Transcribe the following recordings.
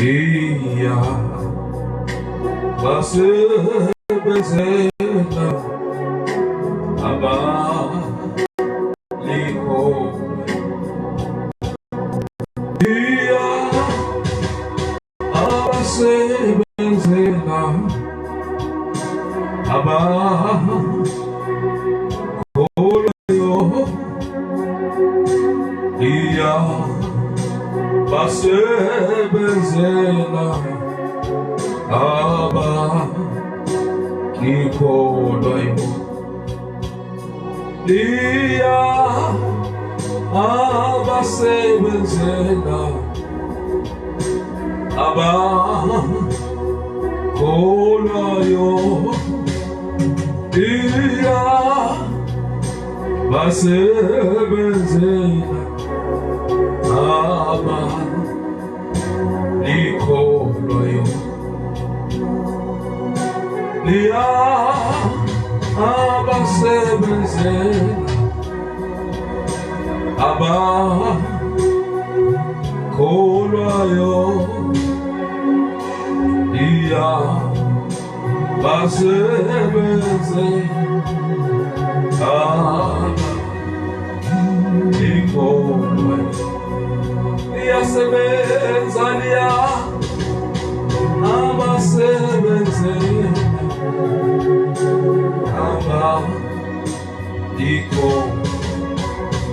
Iya basebenzela abaliko iya basebenzela abakholwayo iya basebenzela abakholwayo iya abasebenzela abakholwayo iya basebenzela abakholwayo iya abasebenzela abakholwayo iya basebenzela abakholwayo iyasebenza liya abasebenzela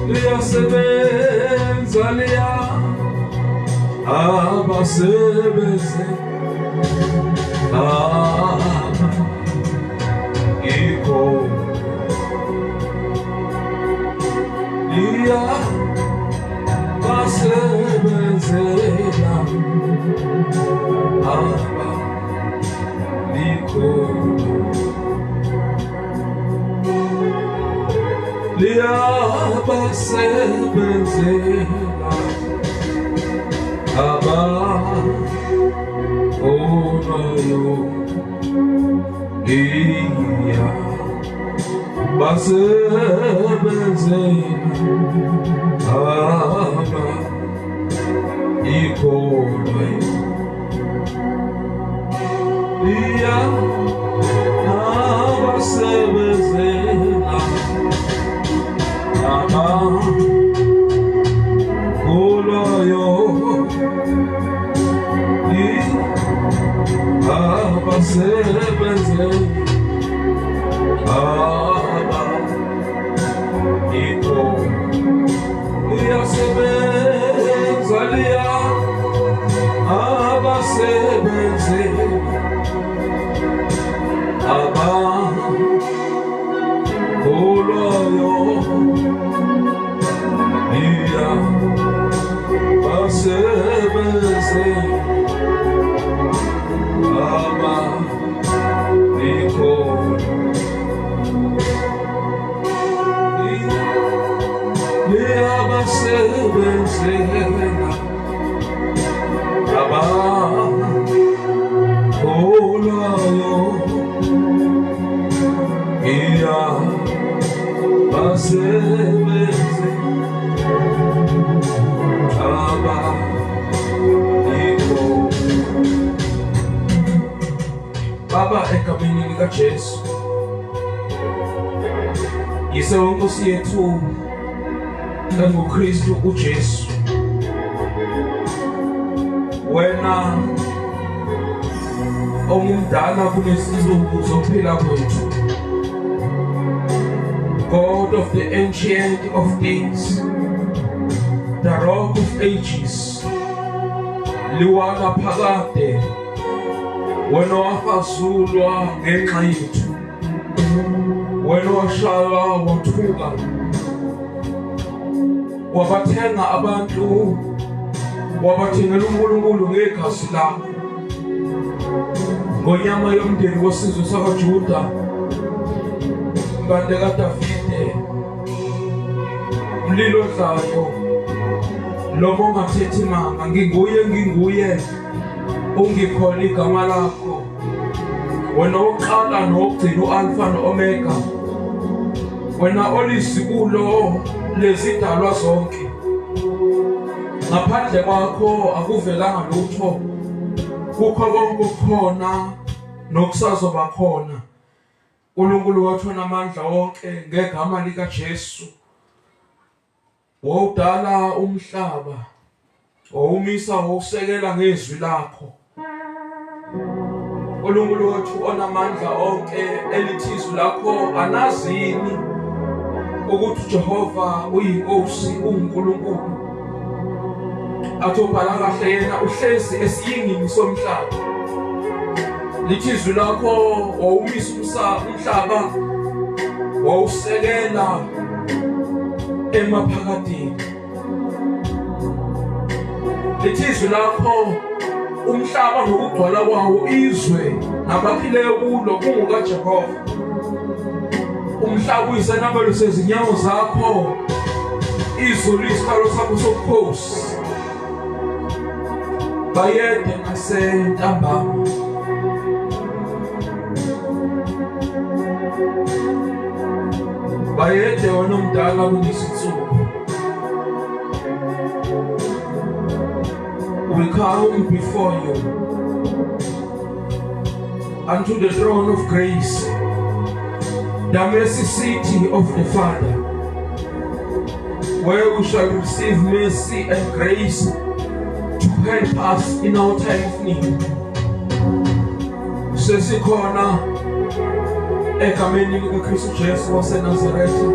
liyasebenza liya abasebenzela liya basebenzela liya basebenzela abakholwayo iya basebenzela abakholwayo iya abasebenzela abakholwayo abasebenzela iyasebenza liya abasebenzela abakholwayo iya basebenzela basebenzela abakholwayo iya basebenzela Baba egameni likaJesu yise wenkosi yethu nguKristu uJesu wena omudala kunezinsuku zokuphila kwethu God of the ancient of days, the rock of ages, liwana phakade wena wafazulwa ngenxa yethu wena washaywa wathuka wabathenga abantu wabathengela uNkulunkulu ngegazi lakho ngonyama yomndeni wesizwe sakaJuda mbande kaDavide mlilo dlayo lobo ngathethi manga nginguye ungikhola igama lakho wena oqala nokugcina uAlpha noOmega wena olizibulo lezidalwa zonke. Ngaphandle kwakho akuvelanga lutho. Kukho konke kukhona nokusazoba khona. uNkulunkulu wathona amandla wonke ngegama lika Jesu. Wawudala umhlaba, wawumisa wawusekela ngezwi lakho. uNkulunkulu wethu onamandla onke, elithi izwi lakho anazini ukuthi uJehova uyinkosi, uNkulunkulu. Athobhala kahle yena uhlezi esiyingini somhlaba. Lithi izwi lakho wawumisa umhlaba, wawusekela emaphakadeni. Lithi izwi lakho umhlaba nokugcwala kwawo, izwe nabaphileyo kulo kungukaJehova. Umhlaba uyisenabelo sezinyawo zakho, izulu isihlalo sakho sobukhosi. Bayede nasentambama, bayede wena omdala kunezinsuku. We come before you unto the throne of grace, the mercy seat of the Father, where we shall receive mercy and grace to help us in our time of need. Sesikhona egameni likaKristu Jesu waseNazaretha,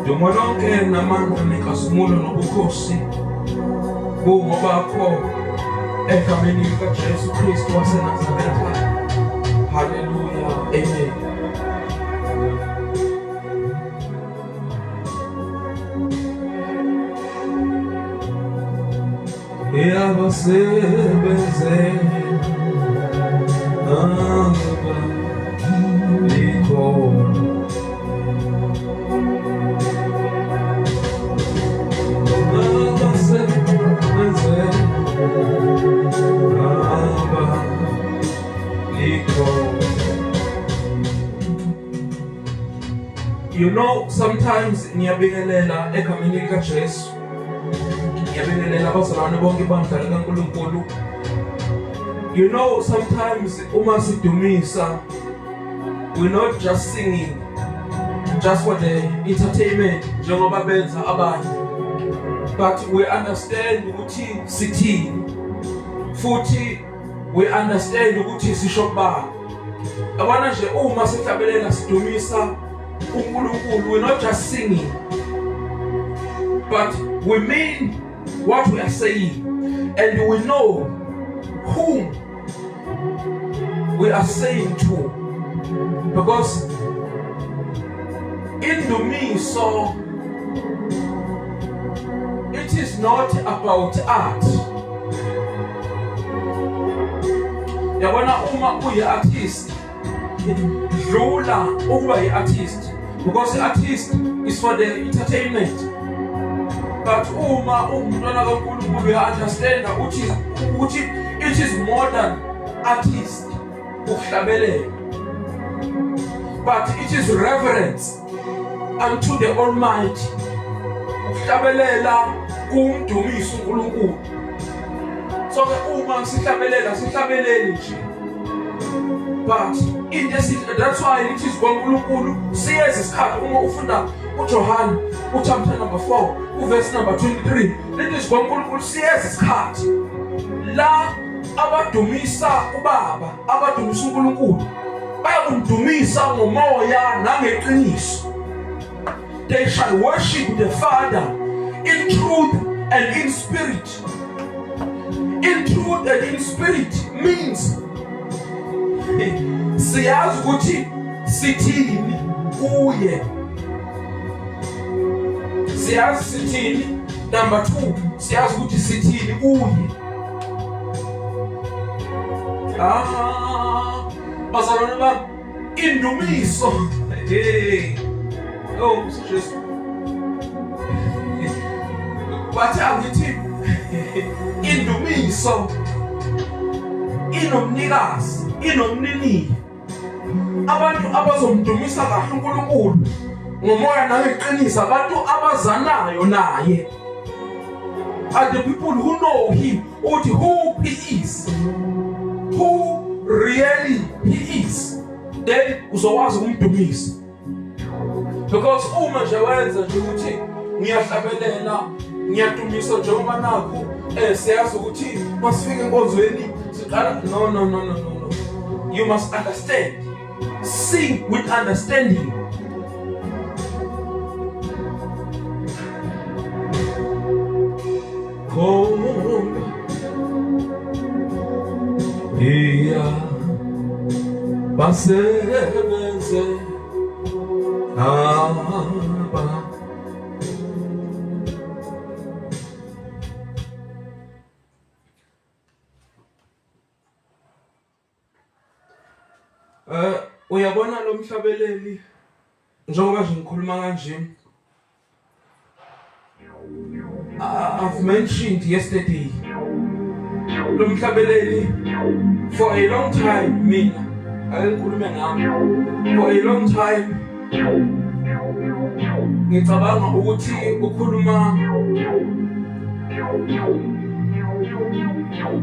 dumo lonke namandla nenkazimulo nobukhosi bungobakho egameni likaJesu Kristu waseNazaretha. Hallelujah, amen. Yabasebenze You know, sometimes ngiyabingelela egameni likaJesu. Ngiyabingelela abazalwane bonke bandla likaNkulunkulu. You know, sometimes uma sidumisa, we're not just singing just for the entertainment njengoba benza abanye, but we understand ukuthi sithini, futhi we understand ukuthi sisho kubani. Abana nje uma sihlabelela sidumisa uNkulunkulu, we're not just singing, but we mean what we are saying, and we know whom we are saying to, because indumiso, it is not about art. Yabona uma uyi-artist, dlula ukuba yi-artist, because the artist is for the entertainment. But uma umntwana kaNkulunkulu uya-understanda ukuthi it is more than artist ukuhlabelela, but it is reverence unto the Almighty, ukuhlabelela kumdumiso uNkulunkulu. So uma sihlabelela sihlabeleli nje, but that's why it is kwaNkulunkulu siyeza isikhathi. Uma ufunda uJohane chapter number 4 verse number 23, it is kwaNkulunkulu siyeza isikhathi la abadumisa uBaba, abadumisa uNkulunkulu bayakumdumisa ngomoya nangeqiniso. They shall worship the Father in truth and in spirit. In truth and in spirit means siyazi ukuthi sithini kuye. Siyazi sithini. Number 2, siyazi ukuthi sithini kuye. Bazalwane bami, indumiso. Oh, Jesu. Bathi angithi indumiso inomnikazi, inomnini. abantu abazomdumisa kahle uNkulunkulu ngomoya nangeqiniso, abantu abazanayo naye are the people who know him, ukuthi who he is, who really he is. Then uzokwazi ukumdumisa, because uma nje wenza nje ukuthi ngiyahlabelela ngiyadumisa njengoba nakho siyazi ukuthi masifika enkonzweni siqala no. You must understand. Sing with understanding. Basebenze aba uyabona lo mhlabeleli njengoba nje ngikhuluma kanje, I've mentioned yesterday lo mhlabeleli for a long time. Mina ayikhulume ngami for a long time. Ngicabanga ukuthi ukhuluma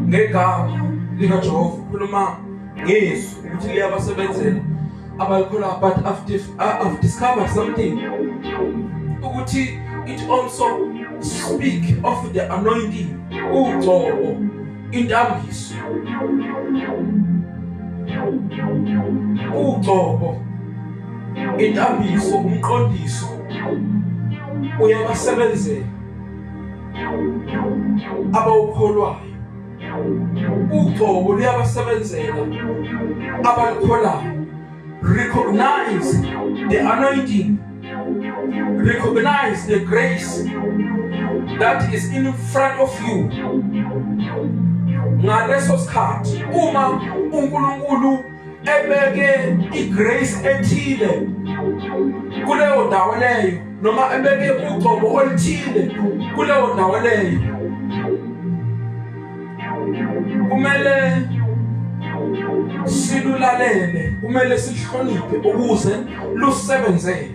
ngegama likaJehova, ukhuluma ngezwi ukuthi liyabasebenzela abalikhola, but I've discovered something ukuthi it also speak of the anointing, ugcobo, intambiso, ugcobo, intambiso, umqondiso uyabasebenzela abawukholwayo. Ugcobo luyabasebenzela abalukholayo. Recognize the anointing, recognize the grace that is in front of you. Ngaleso sikhathi uma uNkulunkulu ebeke igrace ethile kuleyo ndawo leyo, noma ebeke ugcobo oluthile kuleyo ndawo leyo, kumele silulalele, kumele sihloniphe ukuze lusebenzele.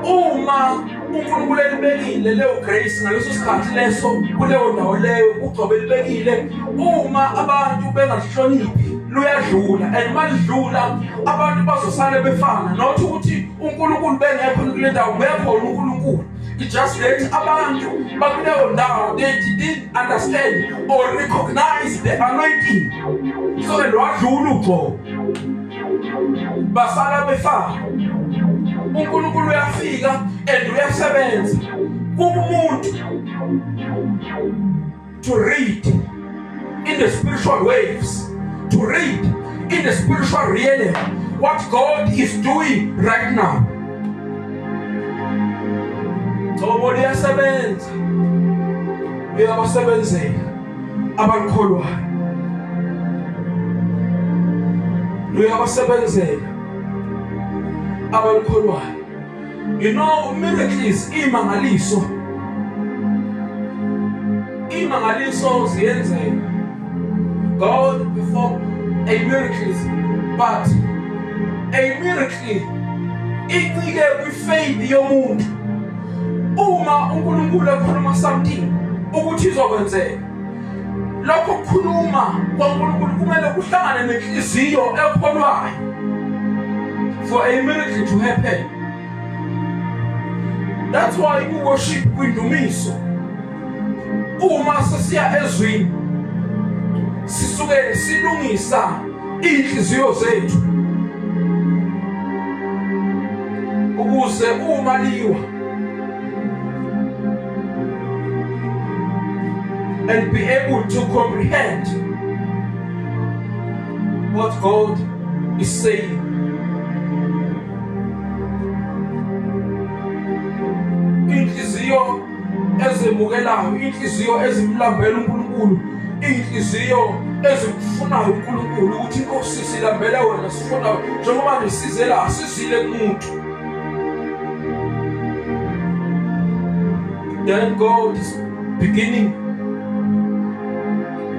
Uma uNkulunkulu elibekile leyo grace ngaleso sikhathi leso kuleyo ndawo leyo, ugcobo elibekile, uma abantu bengahloniphi luyadlula, and malidlula abantu bazosala befana, not ukuthi uNkulunkulu bengekho kule ndawo, bekhona uNkulunkulu. It's just that abantu bakuleyo ndawo they didn't understand or recognize the anointing, so lwadlula ugcobo basala befana. uNkulunkulu uyafika and uyasebenza kumuntu to read in the spiritual waves, to read in the spiritual realm what God is doing right now. Ugcobo liyasebenza, luyabasebenzela abalikholwayo, luyabasebenzela abalikholwayo. You know, miracles, imangaliso ziyenzeka. God performed a miracle, but a miracle incike kwi-faith yomuntu. Uma uNkulunkulu ekhuluma something ukuthi izokwenzeka, lokho kukhuluma kwaNkulunkulu kumele kuhlangane nenhliziyo ekholwayo for a miracle to happen. That's why we worship kwindumiso. Uma sesiya ezwini sisuke silungisa inhliziyo zethu ukuze uma liwa and be able to comprehend what God is saying. Inhliziyo ezemukelayo, inhliziyo ezimlambela uNkulunkulu, inhliziyo ezikufunayo uNkulunkulu ukuthi Nkosi silambela wena, sifuna njengoba nisizela sizile kumuntu. Then God is beginning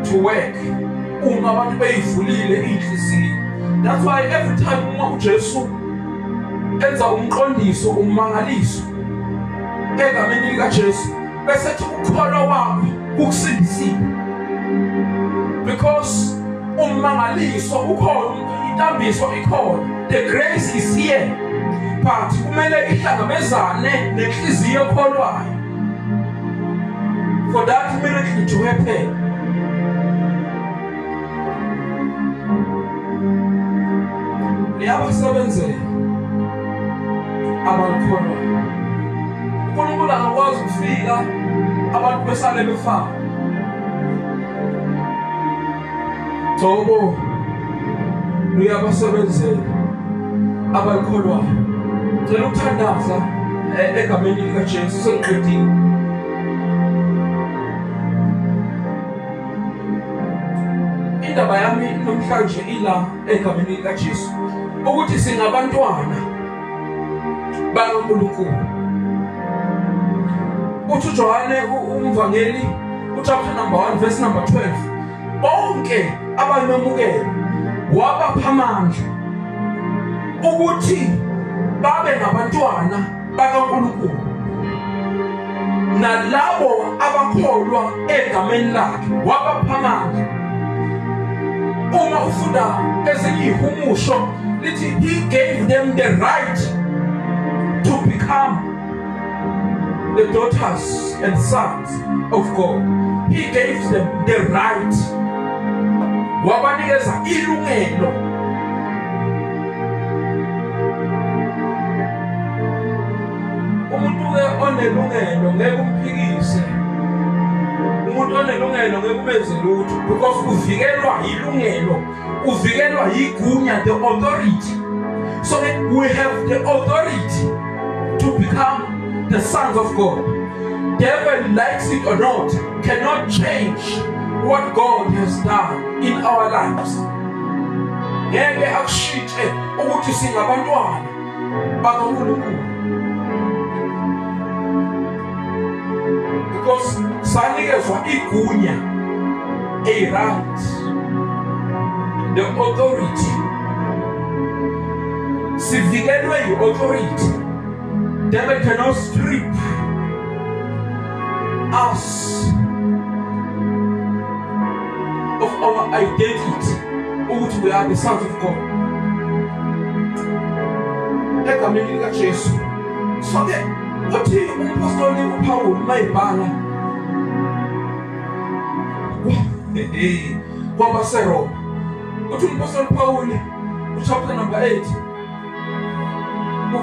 to work. Uma abantu beyivulile inhliziyo, That's why every time uma uJesu enza umqondiso ummangaliso egameni likaJesu bese ethi ukukholwa wakho kukusindisile. Because ummangaliso ukhona, intambiso ikhona, the grace is here, but kumele ihlangabezane nenhliziyo ekholwayo for that miracle to happen. Liyabasebenzela abakholwayo. uNkulunkulu angakwazi ukufika abantu besale befana. Thobo luyabasebenzela abakholwayo. Ngicela ukuthandaza egameni likaJesu sengiqedile. Indaba yami namhlanje ila egameni likaJesu ukuthi singabantwana bakaNkulunkulu. Uthi uJohane umvangeli chapter number 1 verse number 12, bonke abamemukela wabapha amandla ukuthi babe ngabantwana bakaNkulunkulu, nalabo abakholwa egameni lakhe wabapha amandla. Uma ufunda ezinye ihumusho lithi he gave them the right to become the daughters and sons of God. He gave them the right. Wabanikeza ilungelo. Umuntu ke onelungelo ngeke umphikise. Umuntu onelungelo ngeke ubenze lutho because uvikelwa ilungelo, uvikelwa igunya, the authority. So we have the authority to become the sons of God. Devil, likes it or not, cannot change what God has done in our lives. Ngeke akushintshe ukuthi singabantwana bakaNkulunkulu. Because sanikezwa igunya, a right, the authority. Sivikelwe i-authority. Devil cannot strip us of our identity, which we are the sons of God. Egameni likaJesu. So ke uthi umpostoli uPaul mayibhala kwabaseRoma, uthi umpostoli Paul chapter number 8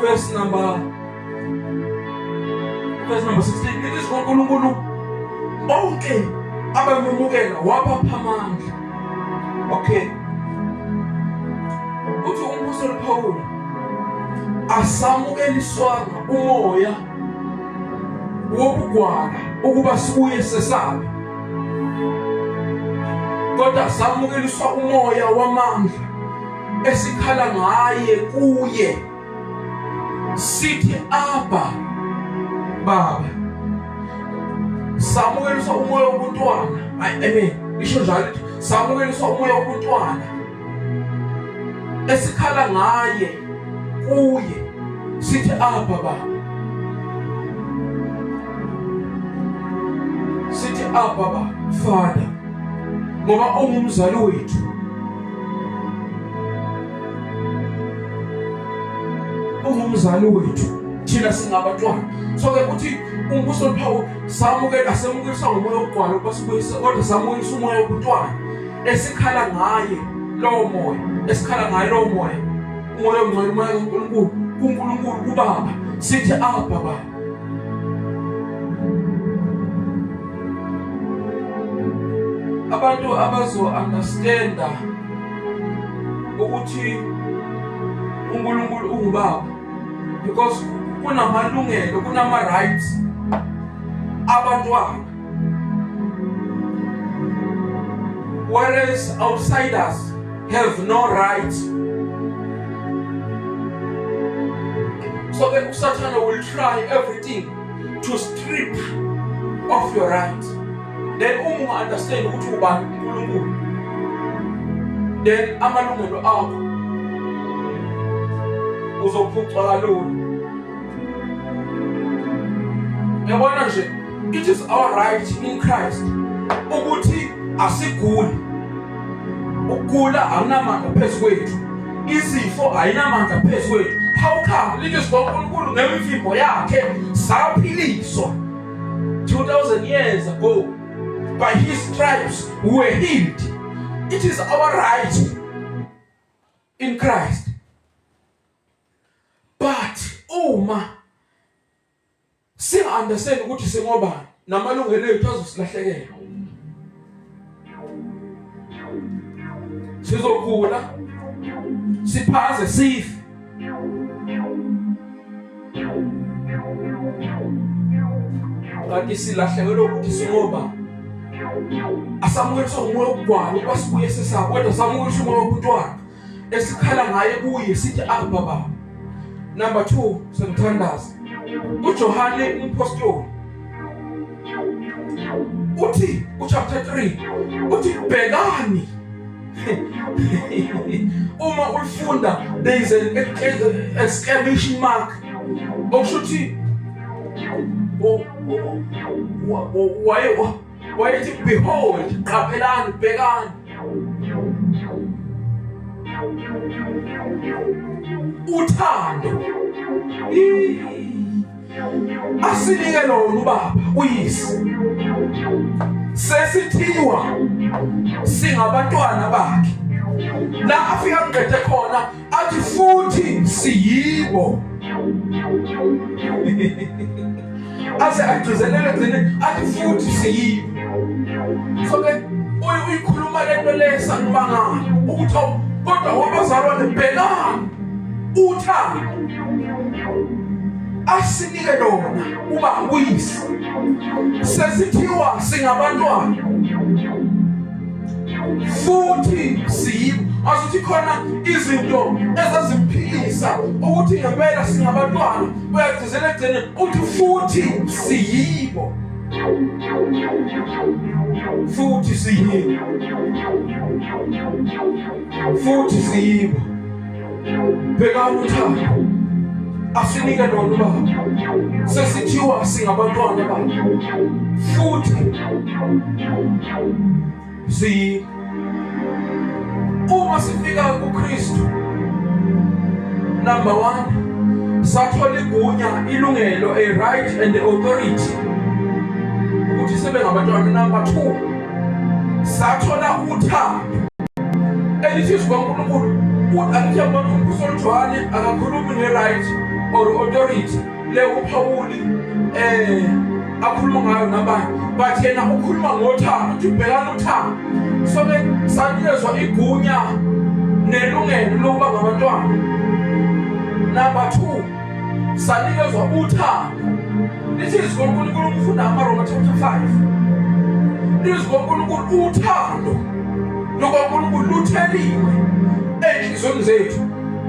verse number 16, it is uNkulunkulu bonke abamemukela wabapha amandla. Okay, uthi umpostoli Paul asamukeliswanga umoya wobugwala ukuba sibuye sesabe, kodwa samukeliswa umoya wamandla esikhala ngaye kuye sithi Abba Baba. Samukeliswa umoya wobuntwana. Amen. Isho njalo samukeliswa umoya wobuntwana esikhala ngaye kuye sithi Abba Baba. Sithi Abba Baba, Father, ngoba ungumzali wethu. Ungumzali wethu thina singabantwana. So ke uthi umpostoli Paul samukeliswa ngomoya wogwala ukuba sibuyise, kodwa samukeliswa umoya wobuntwana esikhala ngaye lowo moya, esikhala ngaye lowo moya, umoya ongcwele, umoya kaNkulunkulu, kuNkulunkulu kuBaba, sithi Abba Baba. Abantu abazo understanda ukuthi uNkulunkulu ungubaba, because kunamalungelo, kunama rights abantwana, whereas outsiders have no right. So then Satan will try everything to strip off your right. Then understand ukuthi ubani uNkulunkulu, then amalungelo akho uzophucwa kalula. Yabona nje, it is our right in Christ ukuthi asiguli. Ukugula akunamandla phezu kwethu. Izifo ayinamandla phezu kwethu. How come ilizwi kaNkulunkulu ngemivimbo yakhe saphiliswa 2000 years ago? By his stripes we were healed. It is our right in Christ. But uma singa-understand ukuthi singobani namalungelo ethu azosilahlekela, sizogula siphaze sife. Kanti silahlekelwe ukuthi singobani. Asamukeliswa umoya wokugwala ukuba sibuye sesabo, kodwa samukeliswa umoya wobuntwana esikhala ngaye kuye sithi Abba Baba. Number 2, sengithandaza uJohane umpostoli uthi chapter 3 uthi bhekani. Uma ulifunda there is an exclamation mark okushuthi wayethi behold, qaphelani, bhekani. Uthando asinike lona uBaba uyise, sesithiwa singabantwana bakhe. La afika kuqede khona athi futhi siyibo. Ase agcizelele ngene athi futhi siyibo. So ke uyikhuluma lento lesanibangana ukuthi kodwa wabazalwane bhekani uthando asinike lona uBaba uyise, sesithiwa singabantwana futhi siyibo. Asithi khona izinto ezazimphilisa ukuthi ngempela singabantwana, uyagcizelela egcine uthi futhi siyibo. Futhi siyibo. Futhi siyibo. Bhekani uthando asinike lona uBaba, sesithiwa singabantwana bakhe futhi siyibo. Uma sifika kuKristu, number 1, sathola igunya, ilungelo, a right and the authority ukuthi sibe ngabantwana. Number 2, sathola uthando. Elithi kaNkulunkulu uthi abantu umpostoli Johane akakhulumi nge-right or authority le uPawuli akhuluma ngayo nabanye, but yena ukhuluma ngothando, uthi bhekani uthando. So ke sanikezwa igunya nelungelo lokuba ngabantwana. Number 2, sanikezwa uthando. Lithi izwi kaNkulunkulu ukufunda amaRoma chapter 5. Izwi kaNkulunkulu uthando lokaNkulunkulu lutheliwe enhliziyweni zethu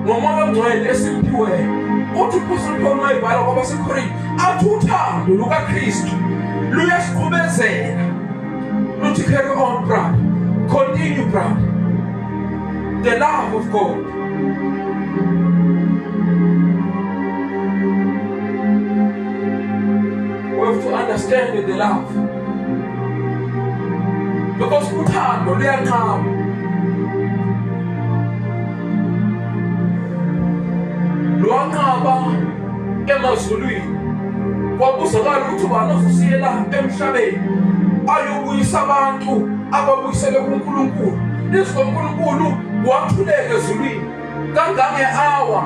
ngomoya ongcwele esimphiweyo. Uthi uPaul Paul mayibhala kwabaseKorinte athi uthando lukaKristu luyasiqhubezela. Luthi carry on brother, continue brother, the love of God. We have to understand the love, because uthando luyanqaba. Luyanqaba emazulwini. Kwakuzakala ukuthi ubani ozosiyela emhlabeni ayobuyisa abantu ababuyisele kuNkulunkulu. Izwi kaNkulunkulu wathuleka ezulwini kangange-hour,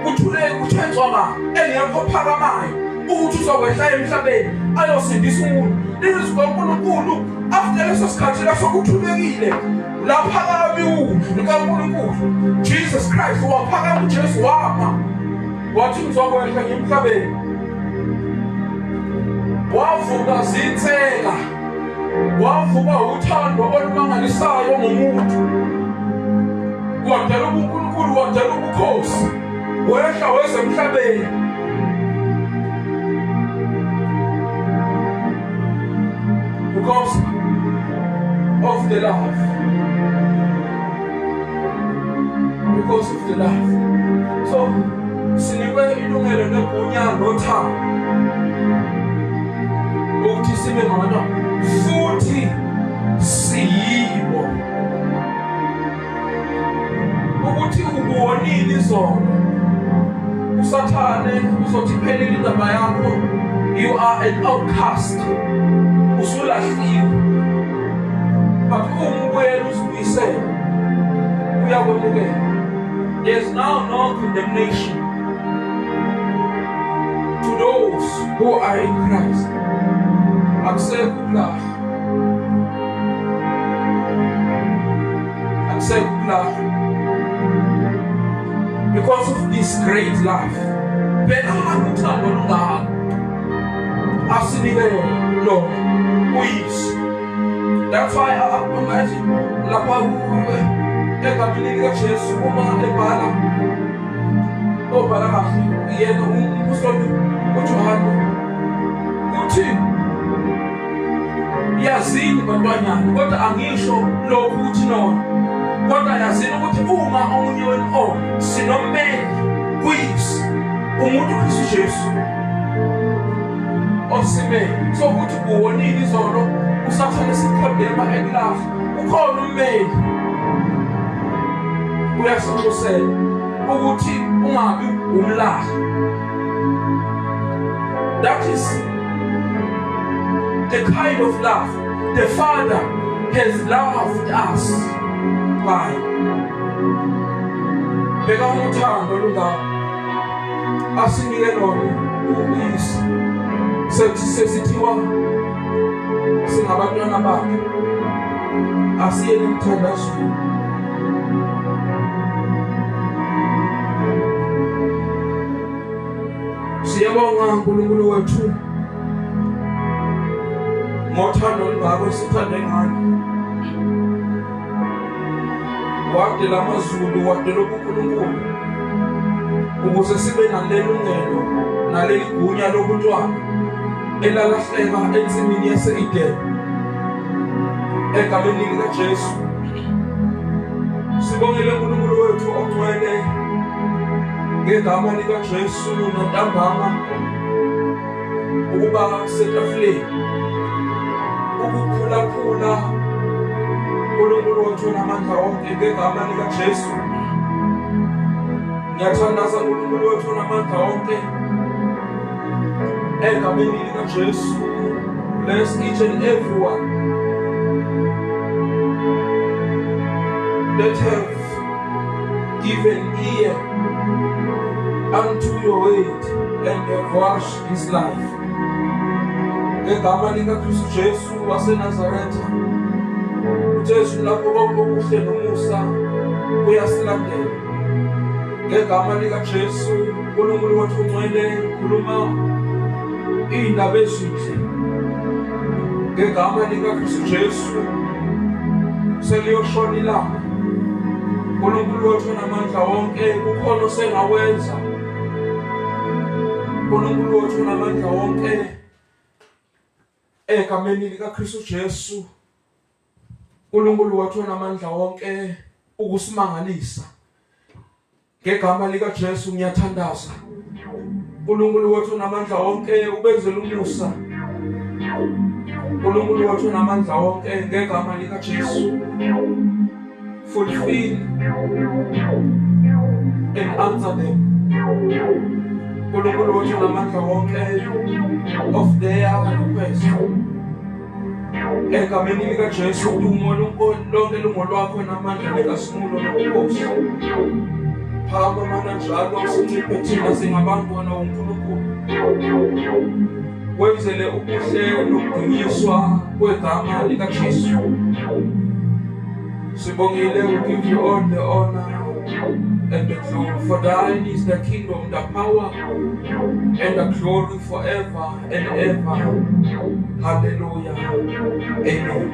kuthuleka kuthenzwa engekho phakamayo ukuthi uzokwehla emhlabeni ayosindisa umuntu. Izwi kaNkulunkulu after leso sikhathi lapho kuthulekile laphakama uNkulunkulu Jesus Christ, waphakama uJesu wama wathi uzokwehla emhlabeni. Wavuka zinsela, wavuka uthando olumangalisayo ngomuntu. Wadala uNkulunkulu, wadala ubukhosi, wehla weza emhlabeni. Because of the love. Because of the love. So ilungelo negunya nothando ukuthi sibe ngabantwana futhi siyibo. Ukuthi ubonile izono usathane uzothi phelile indaba yakho, you are an outcast, usulahliwe. But umbuye uzibuyisele uyakwamukela. There's now no condemnation to those who are in Christ. Akusekho ukulahla. Akusekho ukulahla. Because of this great love. Phela uthando lungako asinike lo uyiso. That's why imagine lapha egameni likaJesu uma ebhala obhala kahle yena umphostoli uJohane uthi yazini bantwanyana kodwa angisho lokhu uthi nona, kodwa yazini ukuthi uma omunye wenu sinommeli kuyisi umuntu uKristu Jesu osimele. So ukuthi kuwonile izono usathane sikhodema ekulahla ukhona ummeli uyasibusela ukuthi ungabi umlahla. That is the kind of love the Father has loved us by. Beka uthando lungako asinike lona uyisi. Sesithiwa singabantwana bakhe asiye emthandazweni. Siyabonga uNkulunkulu wethu ngothando lungako sithande ngani. Wadela amazulu, wadela uNkulunkulu ukuze sibe nalelungelo naleli gunya lobuntwana elalahleka ensimini yase-Edeni. Egameni likaJesu sibongele uNkulunkulu wethu ongcwele ngegama likaJesu nantambama ukuba setafuleni ukuphulaphula uNkulunkulu wethu namandla wonke ngegama likaJesu. Ngiyathandaza uNkulunkulu wethu namandla wonke egameni likaJesu. Bless each and everyone that have given ear unto your word and have washed his life. Ngegama likaKristu Jesu waseNazaretha, uJesu lapho konke okuhle nomusa uyasilandela. Ngegama likaJesu uNkulunkulu wethu ongcwele khuluma indaba ezinhle. Ngegama likaKristu Jesu seliyoshona ilanga. uNkulunkulu wethu namandla wonke kukhona osengawenza. uNkulunkulu wethu namandla wonke egameni likaKristu Jesu. uNkulunkulu wethu namandla wonke ukusimangalisa. Ngegama likaJesu ngiyathandaza. uNkulunkulu wethu namandla wonke ubenzele umusa. uNkulunkulu wethu namandla wonke ngegama likaJesu fulfill and answer them. uNkulunkulu wethu namandla wonke of their request. Egameni likaJesu udumo lonke lungolwakho namandla likaSimulo nobukhosi. Phakama mana njalo sinciphe thina singabantwana uNkulunkulu. Wenzele ubuhle nokudunyiswa kwegama likaJesu. Sibongile, we give you all the honor and the glory. For thine is the kingdom, the power, and the glory forever and ever. Hallelujah. Amen.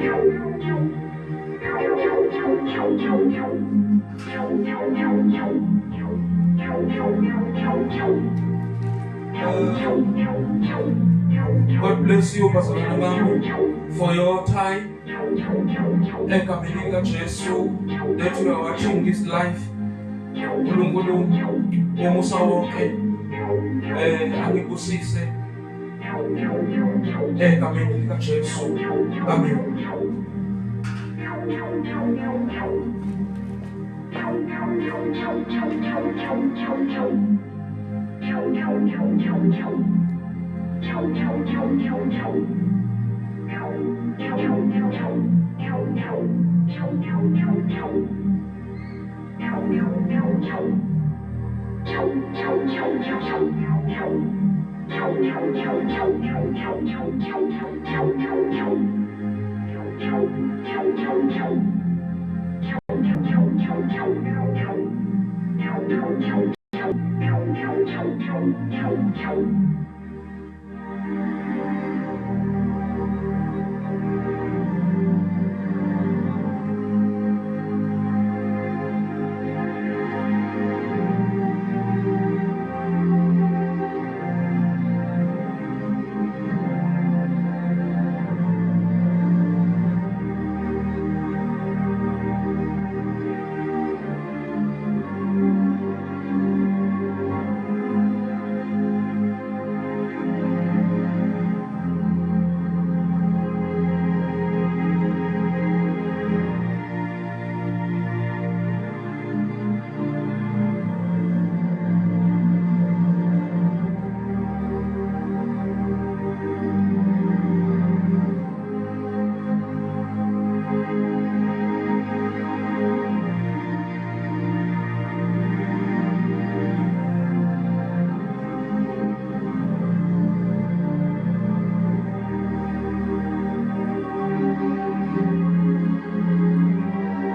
God bless you, Pastor Nagamu, for your time. Egameni likaJesu, that you are watching this life. uNkulunkulu umusa wonke angibusise egameni likaJesu. Amen.